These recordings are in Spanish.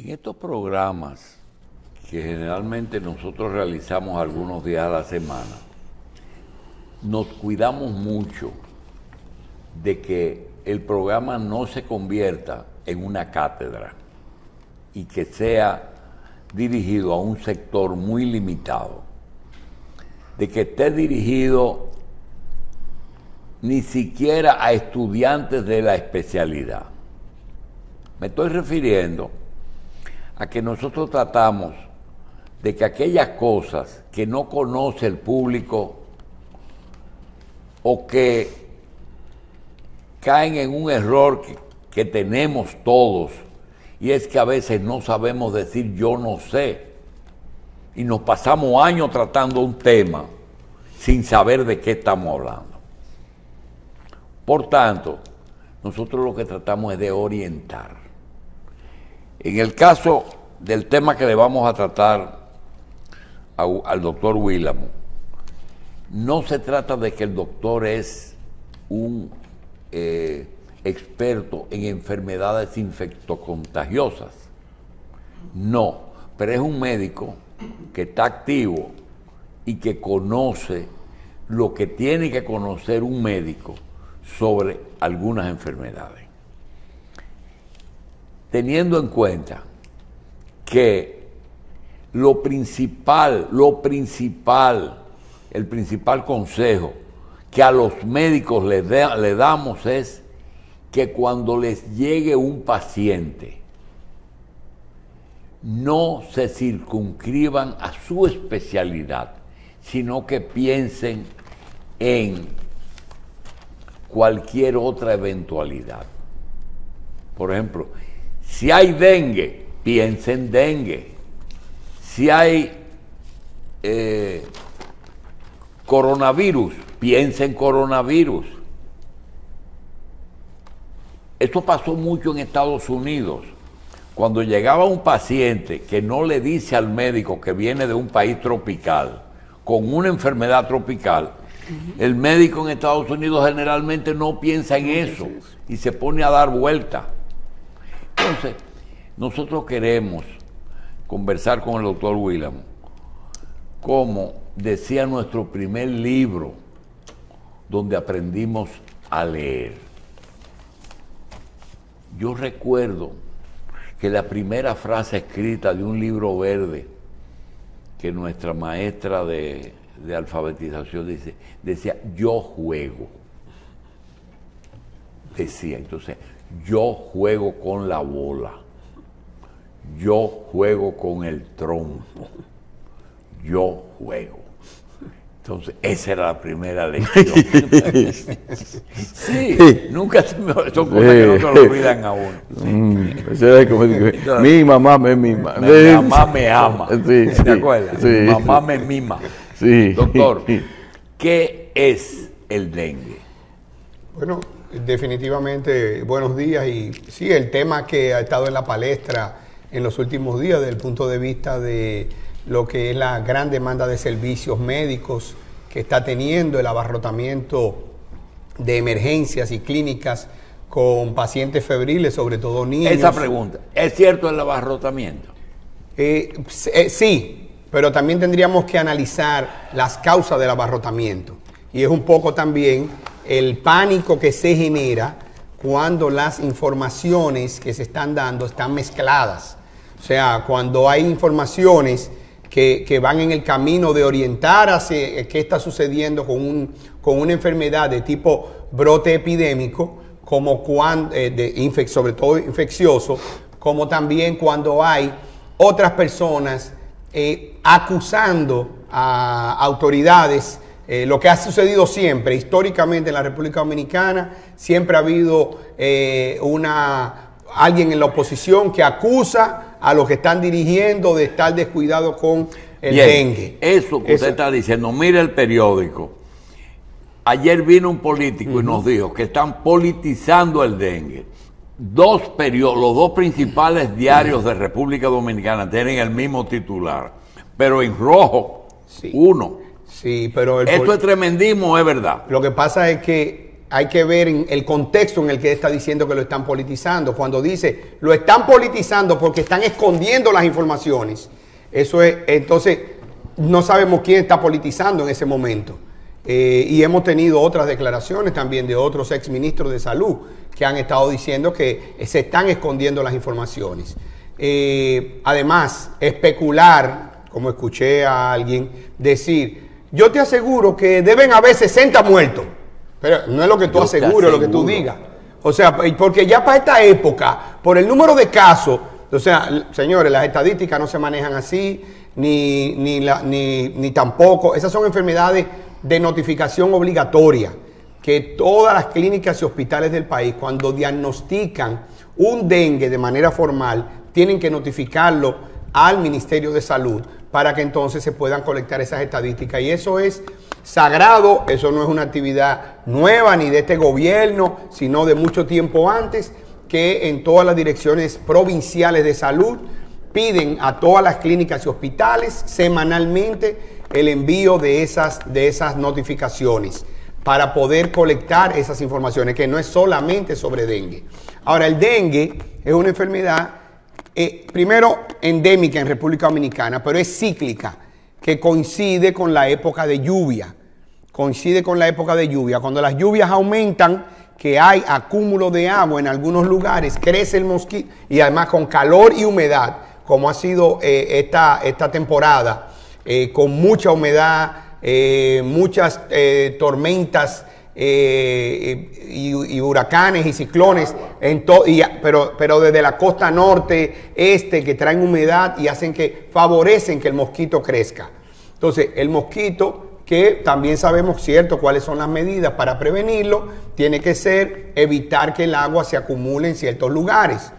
En estos programas que generalmente nosotros realizamos algunos días a la semana, nos cuidamos mucho de que el programa no se convierta en una cátedra y que sea dirigido a un sector muy limitado, de que esté dirigido ni siquiera a estudiantes de la especialidad. Me estoy refiriendo a que nosotros tratamos de que aquellas cosas que no conoce el público o que caen en un error que tenemos todos, y es que a veces no sabemos decir yo no sé, y nos pasamos años tratando un tema sin saber de qué estamos hablando. Por tanto, nosotros lo que tratamos es de orientar. En el caso del tema que le vamos a tratar al doctor Willamo, no se trata de que el doctor es un experto en enfermedades infectocontagiosas. No, pero es un médico que está activo y que conoce lo que tiene que conocer un médico sobre algunas enfermedades. Teniendo en cuenta que el principal consejo que a los médicos le damos es que cuando les llegue un paciente, no se circunscriban a su especialidad, sino que piensen en cualquier otra eventualidad. Por ejemplo, si hay dengue, piensa en dengue. Si hay coronavirus, piensa en coronavirus. Esto pasó mucho en Estados Unidos. Cuando llegaba un paciente que no le dice al médico que viene de un país tropical, con una enfermedad tropical, el médico en Estados Unidos generalmente no piensa en eso y se pone a dar vuelta. Entonces, nosotros queremos conversar con el doctor Willamo, como decía nuestro primer libro, donde aprendimos a leer. Yo recuerdo que la primera frase escrita de un libro verde que nuestra maestra de alfabetización decía, yo juego. Decía, entonces, yo juego con la bola, yo juego con el trompo, yo juego. Entonces, esa era la primera lección. Sí, nunca son cosas que no se lo olvidan a uno. Mi mamá me mima. Mi mamá me ama. Sí, ¿Te acuerdas? Sí. Mi mamá me mima. Sí. Doctor, ¿qué es el dengue? Bueno, definitivamente buenos días, y sí, el tema que ha estado en la palestra en los últimos días desde el punto de vista de lo que es la gran demanda de servicios médicos que está teniendo, el abarrotamiento de emergencias y clínicas con pacientes febriles, sobre todo niños. Esa pregunta, ¿es cierto el abarrotamiento? Sí, pero también tendríamos que analizar las causas del abarrotamiento, y es un poco también el pánico que se genera cuando las informaciones que se están dando están mezcladas. O sea, cuando hay informaciones que van en el camino de orientar hacia qué está sucediendo con una enfermedad de tipo brote epidémico, como sobre todo infeccioso, como también cuando hay otras personas acusando a autoridades. Lo que ha sucedido siempre, históricamente en la República Dominicana, siempre ha habido alguien en la oposición que acusa a los que están dirigiendo de estar descuidados con el dengue. Eso que usted está diciendo, mire el periódico. Ayer vino un político y nos dijo que están politizando el dengue. Los dos principales diarios de República Dominicana tienen el mismo titular, pero en rojo, sí. uno. Sí, pero esto es tremendismo, es verdad. Lo que pasa es que hay que ver en el contexto en el que está diciendo que lo están politizando. Cuando dice, lo están politizando porque están escondiendo las informaciones. Eso es, entonces, no sabemos quién está politizando en ese momento. Y hemos tenido otras declaraciones también de otros exministros de salud que han estado diciendo que se están escondiendo las informaciones. Además, especular, como escuché a alguien decir, yo te aseguro que deben haber 60 muertos. Pero no es lo que tú asegures, lo que tú digas. O sea, porque ya para esta época, por el número de casos, o sea, señores, las estadísticas no se manejan así, ni tampoco. Esas son enfermedades de notificación obligatoria, que todas las clínicas y hospitales del país, cuando diagnostican un dengue de manera formal, tienen que notificarlo al Ministerio de Salud para que entonces se puedan colectar esas estadísticas. Y eso es sagrado, eso no es una actividad nueva ni de este gobierno, sino de mucho tiempo antes, que en todas las direcciones provinciales de salud piden a todas las clínicas y hospitales semanalmente el envío de esas notificaciones para poder colectar esas informaciones, que no es solamente sobre dengue. Ahora, el dengue es una enfermedad, primero, endémica en República Dominicana, pero es cíclica, que coincide con la época de lluvia. Coincide con la época de lluvia. Cuando las lluvias aumentan, que hay acúmulo de agua en algunos lugares, crece el mosquito, y además con calor y humedad, como ha sido esta temporada, con mucha humedad, muchas tormentas y huracanes y ciclones, pero desde la costa norte, que traen humedad y favorecen que el mosquito crezca. Entonces, el mosquito, que también sabemos, cierto, cuáles son las medidas para prevenirlo, tiene que ser evitar que el agua se acumule en ciertos lugares.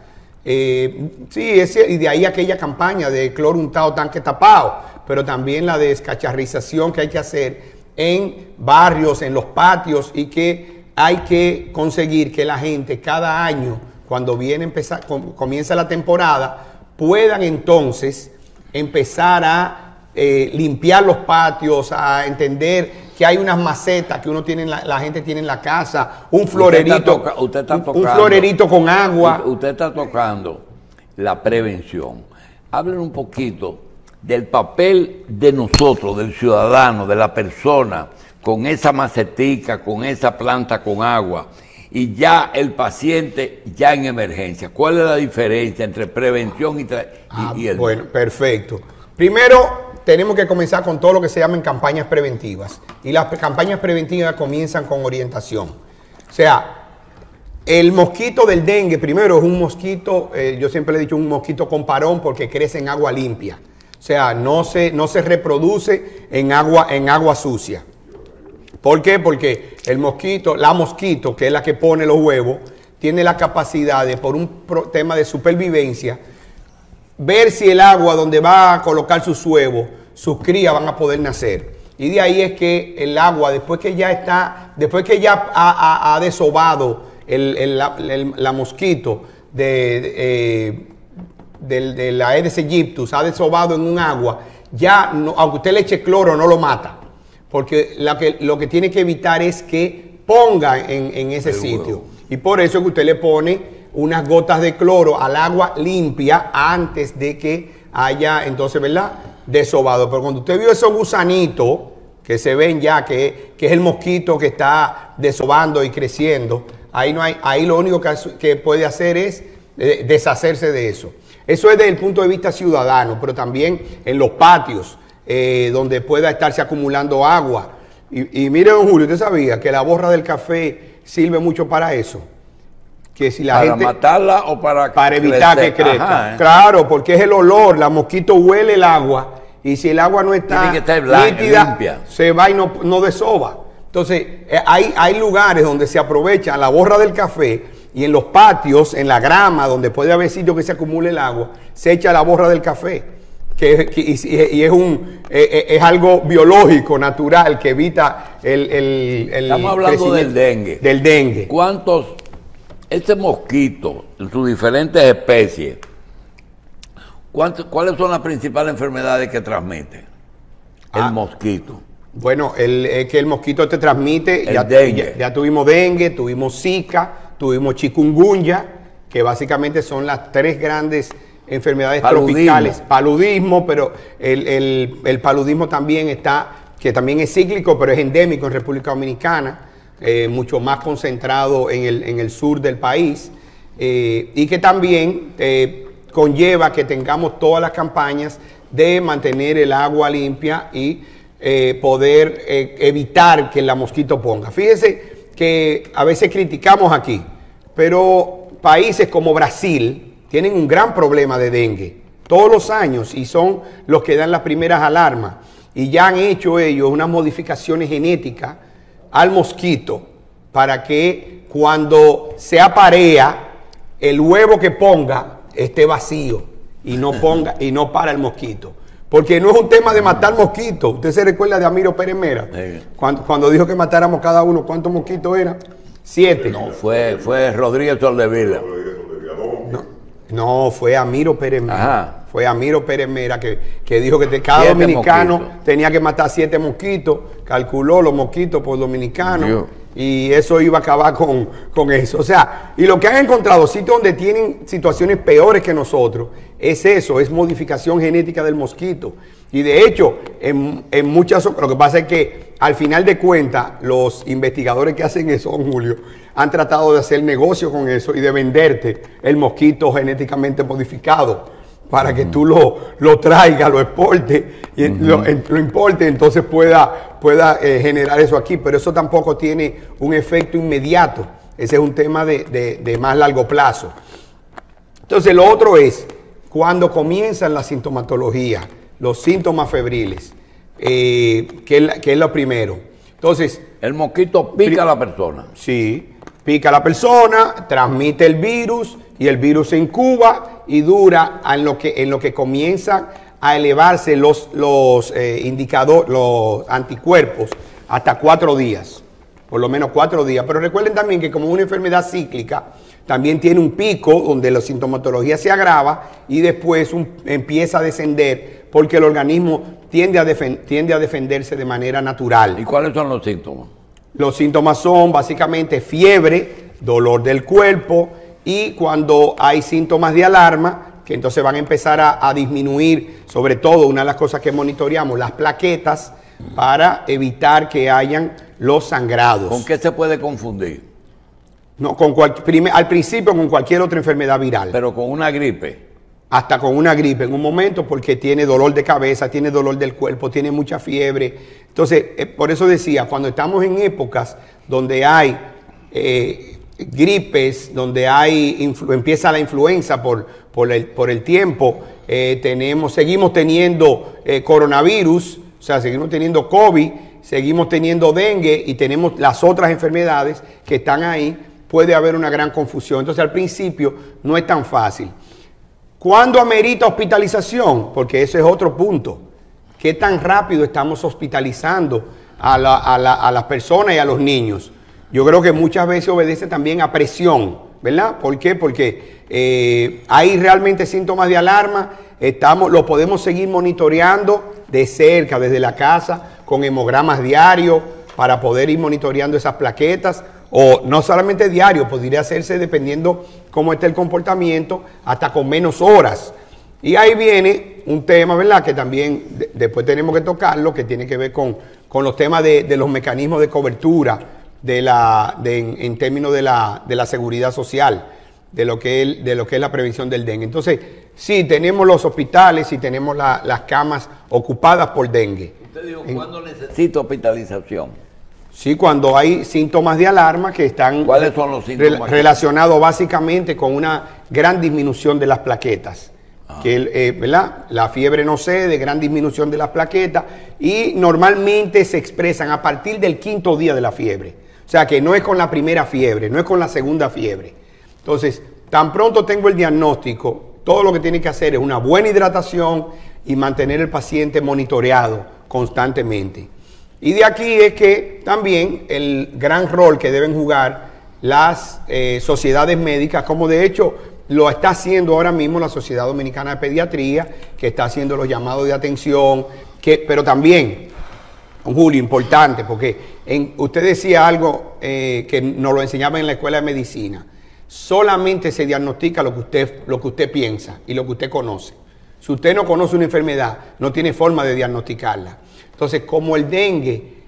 Y de ahí aquella campaña de cloro untado, tanque tapado, pero también la de descacharrización que hay que hacer en barrios, en los patios, y que hay que conseguir que la gente cada año, cuando comienza la temporada, puedan entonces empezar a limpiar los patios, a entender que hay unas macetas que la gente tiene en la casa, un florerito, un florerito con agua. Usted está tocando la prevención. Hablen un poquito del papel de nosotros, del ciudadano, de la persona, con esa macetica, con esa planta con agua, y ya el paciente ya en emergencia. ¿Cuál es la diferencia entre prevención y el... Bueno, perfecto. Primero, tenemos que comenzar con todo lo que se llaman campañas preventivas. Y las campañas preventivas comienzan con orientación. O sea, el mosquito del dengue, primero, es un mosquito, yo siempre le he dicho, un mosquito con parón, porque crece en agua limpia. O sea, no se reproduce en agua sucia. ¿Por qué? Porque la mosquito, que es la que pone los huevos, tiene la capacidad de, por un tema de supervivencia, ver si el agua donde va a colocar sus huevos, sus crías van a poder nacer. Y de ahí es que el agua, después que ya ha desovado la mosquito de la Aedes aegyptus, ha desovado en un agua, ya, no, aunque usted le eche cloro, no lo mata. Porque lo que tiene que evitar es que ponga en ese sitio. Y por eso es que usted le pone unas gotas de cloro al agua limpia antes de que haya, entonces, ¿verdad?, desovado. Pero cuando usted vio esos gusanitos que se ven ya, que es el mosquito que está desovando y creciendo, ahí lo único que puede hacer es deshacerse de eso. Eso es desde el punto de vista ciudadano, pero también en los patios, donde pueda estarse acumulando agua. Y mire, don Julio, ¿usted sabía que la borra del café sirve mucho para eso? Que si la ¿Para gente, matarla o para evitar que crezca? Ajá, Claro, porque es el olor. La mosquito huele el agua, y si el agua no está tiene que estar blanca, nítida, limpia, se va y no desova. Entonces, hay lugares donde se aprovecha la borra del café, y en los patios, en la grama, donde puede haber sitios que se acumule el agua, se echa la borra del café. Y es algo biológico, natural, que evita el estamos hablando del dengue. Del dengue. Este mosquito, en sus diferentes especies, ¿cuáles son las principales enfermedades que transmite el mosquito? Bueno, es que el mosquito te transmite, ya tuvimos dengue, tuvimos Zika, tuvimos chikungunya, que básicamente son las 3 grandes enfermedades tropicales. Paludismo, pero el paludismo también que también es cíclico, pero es endémico en República Dominicana, mucho más concentrado en el sur del país, y que también conlleva que tengamos todas las campañas de mantener el agua limpia y poder evitar que la mosquito ponga. Fíjese que a veces criticamos aquí, pero países como Brasil tienen un gran problema de dengue todos los años y son los que dan las primeras alarmas, y ya han hecho ellos unas modificaciones genéticas al mosquito para que cuando se aparea el huevo que ponga esté vacío y no para el mosquito. Porque no es un tema de matar mosquitos. Usted se recuerda de Amiro Pérez Mera, cuando dijo que matáramos cada uno, ¿cuántos mosquitos eran? 7. No, fue Rodríguez Soldevila. No, fue Amiro Pérez Mera. Ajá. Fue Amiro Pérez Mera que dijo que cada dominicano mosquitos. tenía que matar 7 mosquitos, calculó los mosquitos por dominicano. Dios. Y eso iba a acabar con eso. O sea, y lo que han encontrado, sitios donde tienen situaciones peores que nosotros, es eso, es modificación genética del mosquito. Y de hecho, en muchas, lo que pasa es que al final de cuentas, los investigadores que hacen eso, don Julio, han tratado de hacer negocio con eso y de venderte el mosquito genéticamente modificado para que tú lo traigas, lo exportes, y lo importe, entonces pueda generar eso aquí. Pero eso tampoco tiene un efecto inmediato. Ese es un tema de más largo plazo. Entonces, lo otro es, cuando comienzan la sintomatología, los síntomas febriles, que es lo primero. Entonces, el mosquito pica a la persona. Sí, pica a la persona, transmite el virus, y el virus se incuba y dura en lo que comienzan a elevarse los indicadores, los anticuerpos, hasta 4 días, por lo menos 4 días. Pero recuerden también que como una enfermedad cíclica, también tiene un pico donde la sintomatología se agrava y después empieza a descender porque el organismo tiende a defenderse de manera natural. ¿Y cuáles son los síntomas? Los síntomas son básicamente fiebre, dolor del cuerpo, y cuando hay síntomas de alarma, que entonces van a empezar a disminuir, sobre todo una de las cosas que monitoreamos, las plaquetas, para evitar que hayan los sangrados. ¿Con qué se puede confundir? No, al principio con cualquier otra enfermedad viral. Pero con una gripe. Hasta con una gripe en un momento, porque tiene dolor de cabeza, tiene dolor del cuerpo, tiene mucha fiebre. Entonces, por eso decía, cuando estamos en épocas donde hay gripes, donde empieza la influenza por el tiempo, seguimos teniendo coronavirus, o sea, seguimos teniendo COVID, seguimos teniendo dengue y tenemos las otras enfermedades que están ahí, puede haber una gran confusión. Entonces, al principio no es tan fácil. ¿Cuándo amerita hospitalización? Porque ese es otro punto. ¿Qué tan rápido estamos hospitalizando a las personas y a los niños? Yo creo que muchas veces obedece también a presión, ¿verdad? ¿Por qué? Porque hay realmente síntomas de alarma, lo podemos seguir monitoreando de cerca, desde la casa, con hemogramas diarios, para poder ir monitoreando esas plaquetas, o no solamente diario, podría hacerse dependiendo cómo esté el comportamiento, hasta con menos horas. Y ahí viene un tema, ¿verdad?, que también después tenemos que tocarlo, que tiene que ver con los temas de los mecanismos de cobertura, en términos de la seguridad social, de lo que es la prevención del dengue. Entonces, sí, tenemos los hospitales y tenemos las camas ocupadas por dengue. Usted dijo, ¿cuándo necesita hospitalización? Sí, cuando hay síntomas de alarma que están ¿Cuáles son los síntomas relacionados básicamente con una gran disminución de las plaquetas. ¿Verdad? La fiebre no cede, gran disminución de las plaquetas, y normalmente se expresan a partir del 5.º día de la fiebre. O sea que no es con la primera fiebre, no es con la segunda fiebre. Entonces, tan pronto tengo el diagnóstico, todo lo que tiene que hacer es una buena hidratación y mantener el paciente monitoreado constantemente. Y de aquí es que también el gran rol que deben jugar las sociedades médicas, como de hecho lo está haciendo ahora mismo la Sociedad Dominicana de Pediatría, que está haciendo los llamados de atención, pero también Don Julio, importante, porque usted decía algo que nos lo enseñaba en la escuela de medicina. Solamente se diagnostica lo que usted piensa y lo que usted conoce. Si usted no conoce una enfermedad, no tiene forma de diagnosticarla. Entonces, como el dengue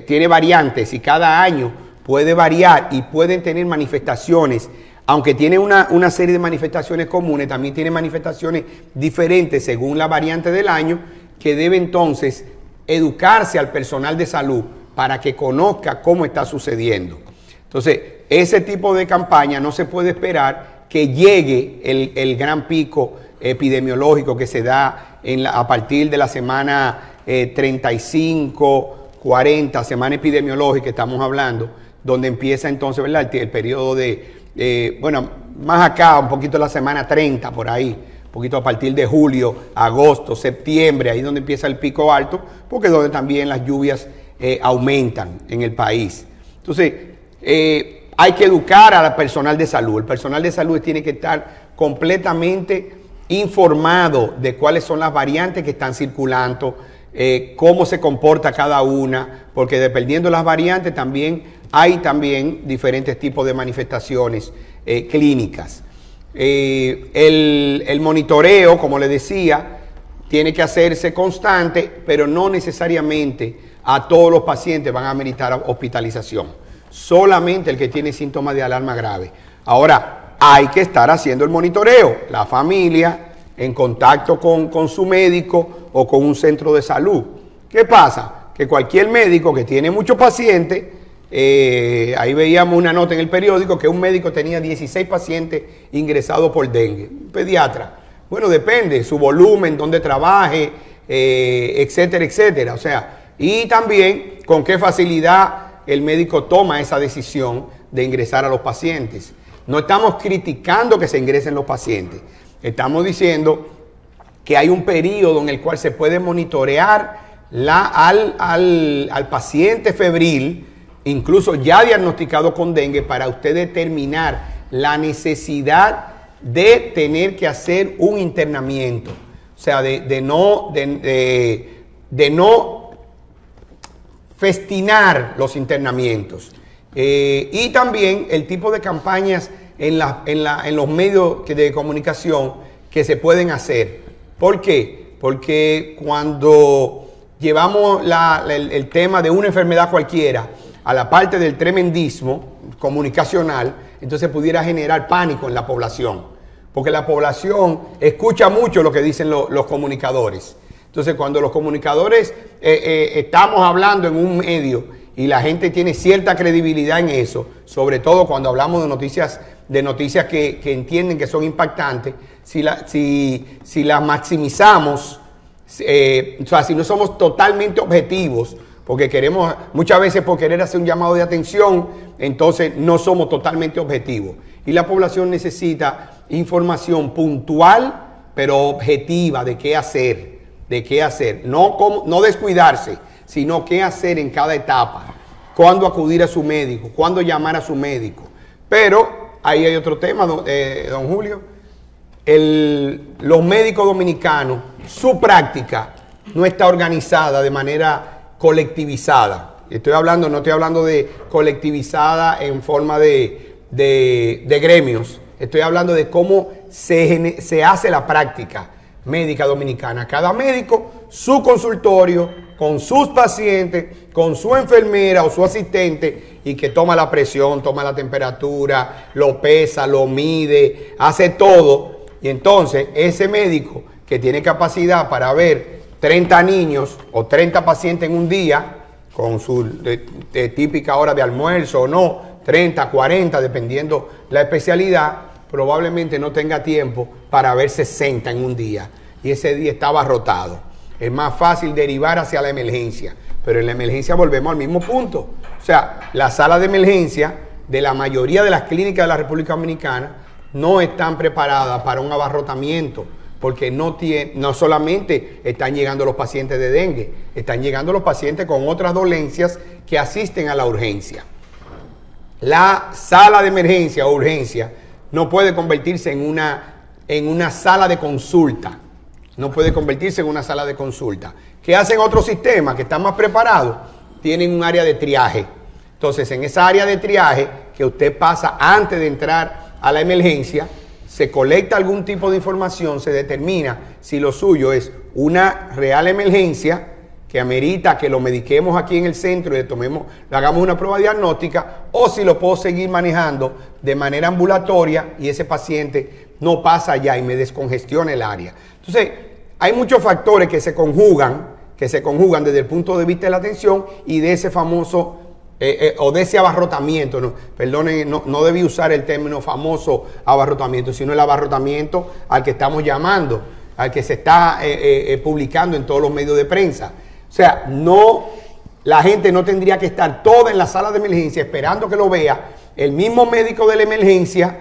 tiene variantes y cada año puede variar y pueden tener manifestaciones, aunque tiene una serie de manifestaciones comunes, también tiene manifestaciones diferentes según la variante del año, que debe entonces educarse al personal de salud para que conozca cómo está sucediendo. Entonces, ese tipo de campaña no se puede esperar que llegue el gran pico epidemiológico que se da a partir de la semana 35, 40, semana epidemiológica, estamos hablando, donde empieza entonces, ¿verdad?, el periodo más acá, un poquito la semana 30, por ahí, un poquito a partir de julio, agosto, septiembre, ahí donde empieza el pico alto, porque es donde también las lluvias aumentan en el país. Entonces, hay que educar al personal de salud. El personal de salud tiene que estar completamente informado de cuáles son las variantes que están circulando, cómo se comporta cada una, porque dependiendo de las variantes hay diferentes tipos de manifestaciones clínicas. El monitoreo, como le decía, tiene que hacerse constante, pero no necesariamente a todos los pacientes van a ameritar hospitalización. Solamente el que tiene síntomas de alarma grave. Ahora, hay que estar haciendo el monitoreo. La familia, en contacto con su médico o con un centro de salud. ¿Qué pasa? Que cualquier médico que tiene muchos pacientes, ahí veíamos una nota en el periódico que un médico tenía 16 pacientes ingresados por dengue. Un pediatra. Bueno, depende, su volumen, dónde trabaje, etcétera, etcétera. O sea, y también con qué facilidad el médico toma esa decisión de ingresar a los pacientes. No estamos criticando que se ingresen los pacientes. Estamos diciendo que hay un periodo en el cual se puede monitorear al paciente febril, incluso ya diagnosticado con dengue, para usted determinar la necesidad de tener que hacer un internamiento. O sea, de no festinar los internamientos. Y también el tipo de campañas en los medios de comunicación que se pueden hacer. ¿Por qué? Porque cuando llevamos el tema de una enfermedad cualquiera a la parte del tremendismo comunicacional, entonces pudiera generar pánico en la población. Porque la población escucha mucho lo que dicen los comunicadores. Entonces, cuando los comunicadores estamos hablando en un medio y la gente tiene cierta credibilidad en eso, sobre todo cuando hablamos de noticias que entienden que son impactantes, si las maximizamos, o sea, si no somos totalmente objetivos, porque queremos, muchas veces por querer hacer un llamado de atención, entonces no somos totalmente objetivos. Y la población necesita información puntual, pero objetiva de qué hacer. No descuidarse, sino qué hacer en cada etapa, cuándo acudir a su médico, cuándo llamar a su médico. Pero ahí hay otro tema, don Julio. Los médicos dominicanos, su práctica no está organizada de manera colectivizada. No estoy hablando de colectivizada en forma de gremios. Estoy hablando de cómo se hace la práctica médica dominicana. Cada médico, su consultorio, con sus pacientes, con su enfermera o su asistente, y que toma la presión, toma la temperatura, lo pesa, lo mide, hace todo. Y entonces ese médico que tiene capacidad para ver 30 niños o 30 pacientes en un día, con su típica hora de almuerzo o no, 30, 40, dependiendo la especialidad, probablemente no tenga tiempo para ver 60 en un día, y ese día está abarrotado. Es más fácil derivar hacia la emergencia, pero en la emergencia volvemos al mismo punto. O sea, las salas de emergencia de la mayoría de las clínicas de la República Dominicana no están preparadas para un abarrotamiento, porque no solamente están llegando los pacientes de dengue, están llegando los pacientes con otras dolencias que asisten a la urgencia. La sala de emergencia o urgencia no puede convertirse en una sala de consulta. No puede convertirse en una sala de consulta. ¿Qué hacen otros sistemas que están más preparados? Tienen un área de triaje. Entonces, en esa área de triaje que usted pasa antes de entrar a la emergencia, se colecta algún tipo de información, se determina si lo suyo es una real emergencia que amerita que lo mediquemos aquí en el centro y le hagamos una prueba diagnóstica, o si lo puedo seguir manejando de manera ambulatoria y ese paciente no pasa allá y me descongestiona el área. Entonces, hay muchos factores que se conjugan desde el punto de vista de la atención y de ese famoso o de ese abarrotamiento, no debí usar el término famoso abarrotamiento, sino el abarrotamiento al que estamos llamando, al que se está publicando en todos los medios de prensa. O sea, la gente no tendría que estar toda en la sala de emergencia esperando que lo vea el mismo médico de la emergencia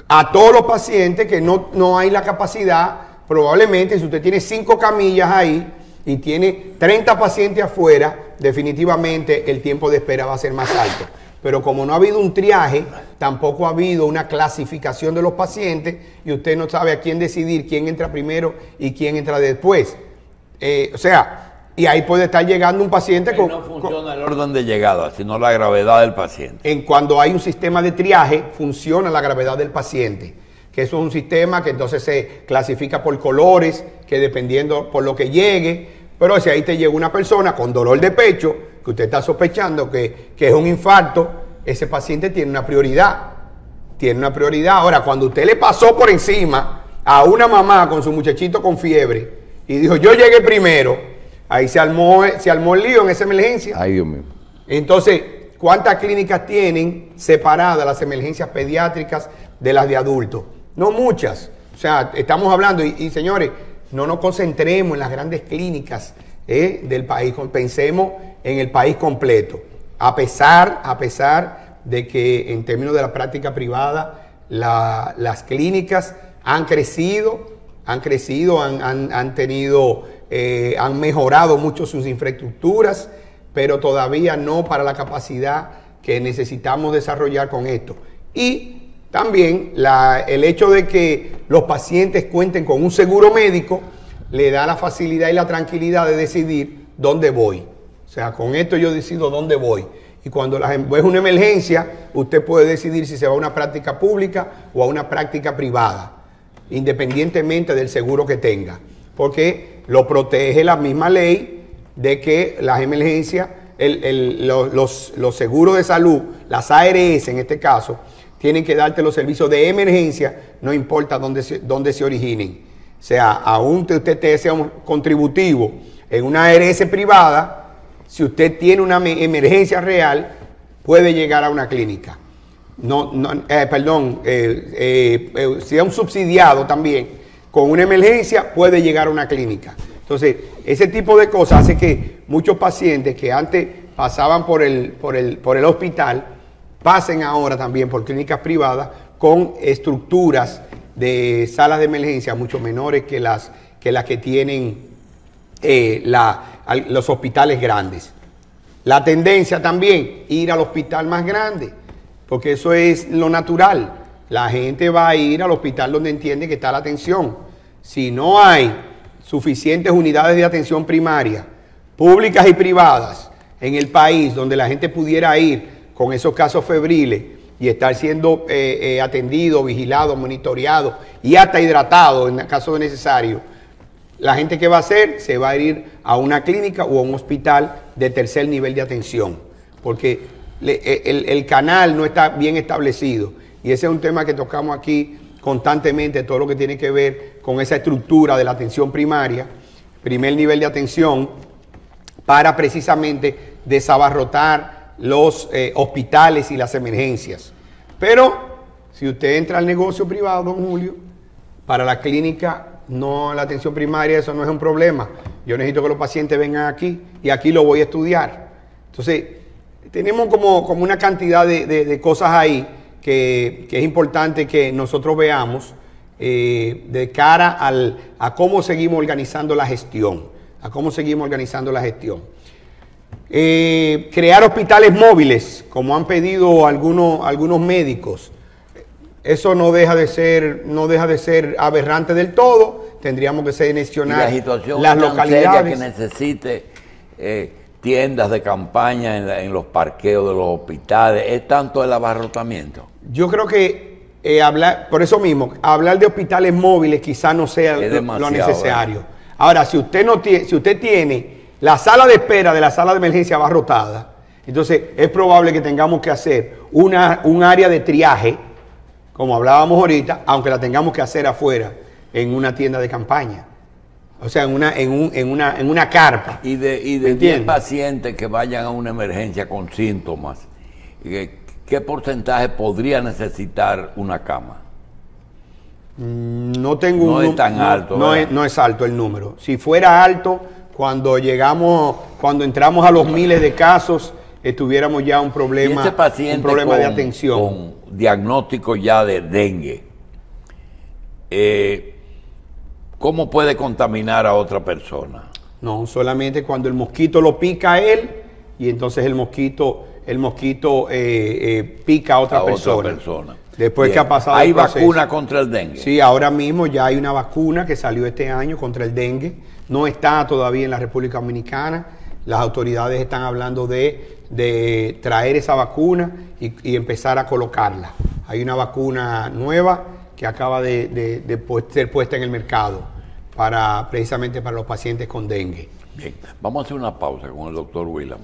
a todos los pacientes, que no hay la capacidad. Probablemente si usted tiene 5 camillas ahí y tiene 30 pacientes afuera, definitivamente el tiempo de espera va a ser más alto. Pero como no ha habido un triaje, tampoco ha habido una clasificación de los pacientes y usted no sabe a quién decidir, quién entra primero y quién entra después. Y ahí puede estar llegando un paciente con... No funciona el orden de llegada, sino la gravedad del paciente. Cuando hay un sistema de triaje, funciona la gravedad del paciente, que eso es un sistema que entonces se clasifica por colores, que dependiendo por lo que llegue. Pero si ahí te llega una persona con dolor de pecho, que usted está sospechando que es un infarto, ese paciente tiene una prioridad. Tiene una prioridad. Ahora, cuando usted le pasó por encima a una mamá con su muchachito con fiebre y dijo, yo llegué primero, ahí se armó el lío en esa emergencia. Ay, Dios mío. Entonces, ¿cuántas clínicas tienen separadas las emergencias pediátricas de las de adultos? No muchas. O sea, estamos hablando, y señores, no nos concentremos en las grandes clínicas del país, pensemos en el país completo. A pesar de que en términos de la práctica privada, las clínicas han crecido, han mejorado mucho sus infraestructuras, pero todavía no para la capacidad que necesitamos desarrollar con esto. Y también el hecho de que los pacientes cuenten con un seguro médico le da la facilidad y la tranquilidad de decidir dónde voy. O sea, con esto yo decido dónde voy. Y cuando es una emergencia, usted puede decidir si se va a una práctica pública o a una práctica privada, independientemente del seguro que tenga, porque lo protege la misma ley de que las emergencias, los seguros de salud, las ARS en este caso, tienen que darte los servicios de emergencia, no importa dónde se originen. O sea, aún usted sea un contributivo en una ARS privada, si usted tiene una emergencia real, puede llegar a una clínica. Si es un subsidiado también, con una emergencia puede llegar a una clínica. Entonces, ese tipo de cosas hace que muchos pacientes que antes pasaban por el hospital, pasen ahora también por clínicas privadas con estructuras de salas de emergencia mucho menores que las que tienen los hospitales grandes. La tendencia también, ir al hospital más grande, porque eso es lo natural. La gente va a ir al hospital donde entiende que está la atención. Si no hay suficientes unidades de atención primaria, públicas y privadas, en el país donde la gente pudiera ir con esos casos febriles y estar siendo atendido, vigilado, monitoreado y hasta hidratado en caso de necesario, la gente que va a hacer se va a ir a una clínica o a un hospital de tercer nivel de atención, porque el canal no está bien establecido, y ese es un tema que tocamos aquí constantemente, todo lo que tiene que ver con esa estructura de la atención primaria, primer nivel de atención, para precisamente desabarrotar los hospitales y las emergencias. Pero si usted entra al negocio privado, don Julio, para la clínica, no, la atención primaria, eso no es un problema. Yo necesito que los pacientes vengan aquí y aquí lo voy a estudiar. Entonces, tenemos como una cantidad de cosas ahí que es importante que nosotros veamos de cara a cómo seguimos organizando la gestión. Crear hospitales móviles, como han pedido algunos médicos. Eso no deja de ser aberrante del todo, tendríamos que Y seleccionar la situación las es tan seria localidades. que necesite tiendas de campaña en los parqueos de los hospitales. ¿Es tanto el abarrotamiento? Yo creo que por eso mismo, hablar de hospitales móviles quizás no sea lo necesario. Ahora, si usted tiene la sala de espera de la sala de emergencia abarrotada, entonces es probable que tengamos que hacer un área de triaje, como hablábamos ahorita, aunque la tengamos que hacer afuera, en una tienda de campaña. O sea, en una carpa. Y de 10 pacientes que vayan a una emergencia con síntomas, ¿qué porcentaje podría necesitar una cama? No tengo no es tan alto. No es alto el número. Si fuera alto, cuando entramos a los miles de casos, tuviéramos ya un problema, ¿Y ese paciente de atención. Con diagnóstico ya de dengue, ¿cómo puede contaminar a otra persona? No, solamente cuando el mosquito lo pica a él y entonces el mosquito pica a otra persona. Después que ha pasado ¿Hay el proceso. vacuna contra el dengue? Sí, ahora mismo ya hay una vacuna que salió este año contra el dengue. No está todavía en la República Dominicana. Las autoridades están hablando de traer esa vacuna y empezar a colocarla. Hay una vacuna nueva que acaba de ser puesta en el mercado precisamente para los pacientes con dengue. Bien, vamos a hacer una pausa con el doctor Whelan.